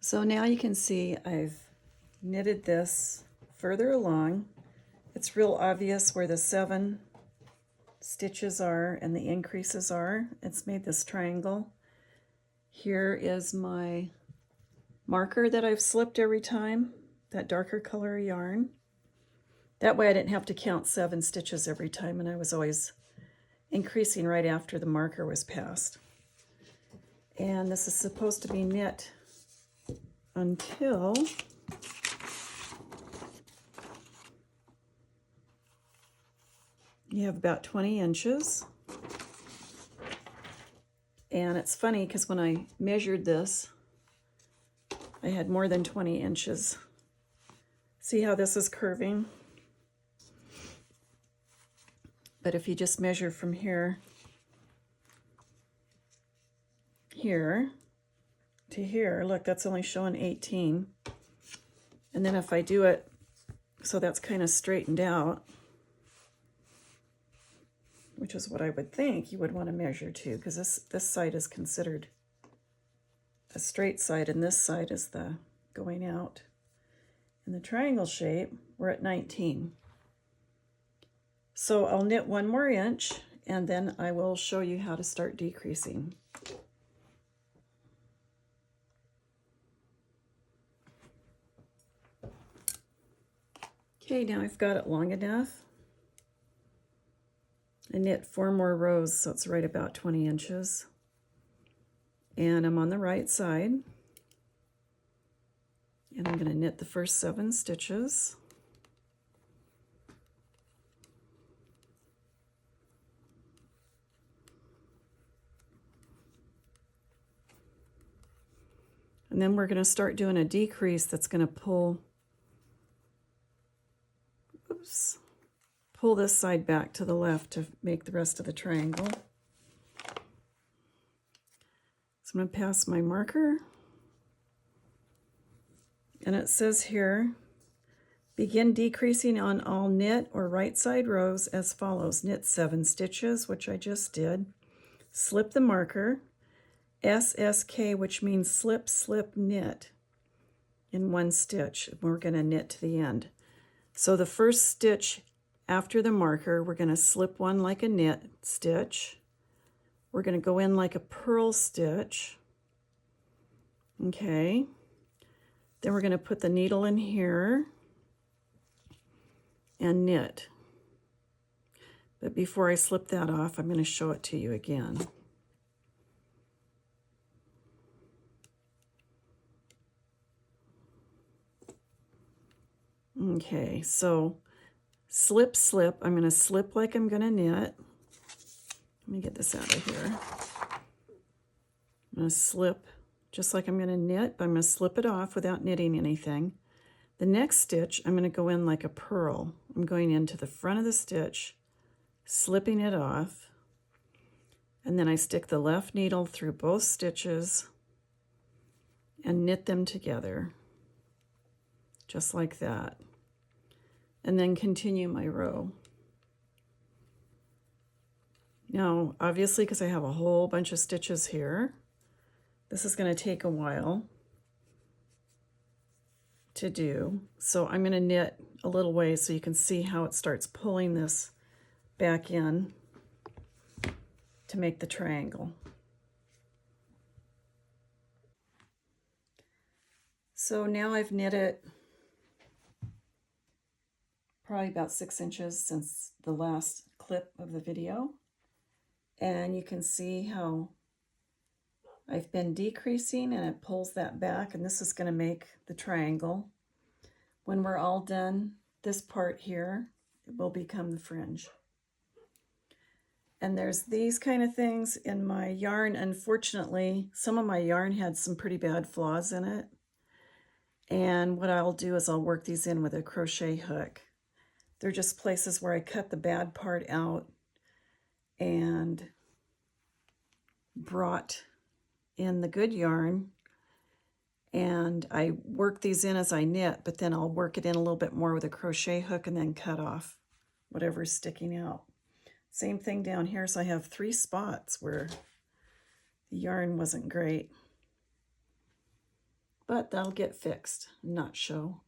So now you can see I've knitted this further along. It's real obvious where the 7 stitches are and the increases are. It's made this triangle. Here is my marker that I've slipped every time, that darker color yarn. That way I didn't have to count 7 stitches every time, and I was always increasing right after the marker was passed. And this is supposed to be knit until you have about 20 inches. And it's funny because when I measured this, I had more than 20 inches. See how this is curving? But if you just measure from here to here, look, that's only showing 18. And then if I do it so that's kind of straightened out, which is what I would think you would want to measure to, because this side is considered a straight side and this side is the going out. In the triangle shape, we're at 19. So I'll knit 1 more inch and then I will show you how to start decreasing. Okay, now I've got it long enough. I knit 4 more rows, so it's right about 20 inches. And I'm on the right side. And I'm going to knit the first 7 stitches. And then we're going to start doing a decrease that's going to pull this side back to the left to make the rest of the triangle. So I'm going to pass my marker. And it says here, begin decreasing on all knit or right side rows as follows. Knit 7 stitches, which I just did. Slip the marker. SSK, which means slip, slip, knit in 1 stitch. We're going to knit to the end. So the first stitch after the marker, we're going to slip 1 like a knit stitch. We're going to go in like a purl stitch. Okay. Then we're going to put the needle in here and knit. But before I slip that off, I'm going to show it to you again. Okay, so slip, slip. I'm going to slip like I'm going to knit. Let me get this out of here. I'm going to slip just like I'm going to knit, but I'm going to slip it off without knitting anything. The next stitch, I'm going to go in like a purl. I'm going into the front of the stitch, slipping it off, and then I stick the left needle through both stitches and knit them together, just like that. And then continue my row. Now, obviously, because I have a whole bunch of stitches here, this is going to take a while to do. So I'm going to knit a little ways so you can see how it starts pulling this back in to make the triangle. So now I've knitted probably about 6 inches since the last clip of the video. And you can see how I've been decreasing and it pulls that back, and this is going to make the triangle. When we're all done, this part here, it will become the fringe. And there's these kind of things in my yarn. Unfortunately, some of my yarn had some pretty bad flaws in it. And what I'll do is I'll work these in with a crochet hook. They're just places where I cut the bad part out and brought in the good yarn, and I work these in as I knit, but then I'll work it in a little bit more with a crochet hook and then cut off whatever's sticking out. Same thing down here, so I have 3 spots where the yarn wasn't great. but that'll get fixed, not show.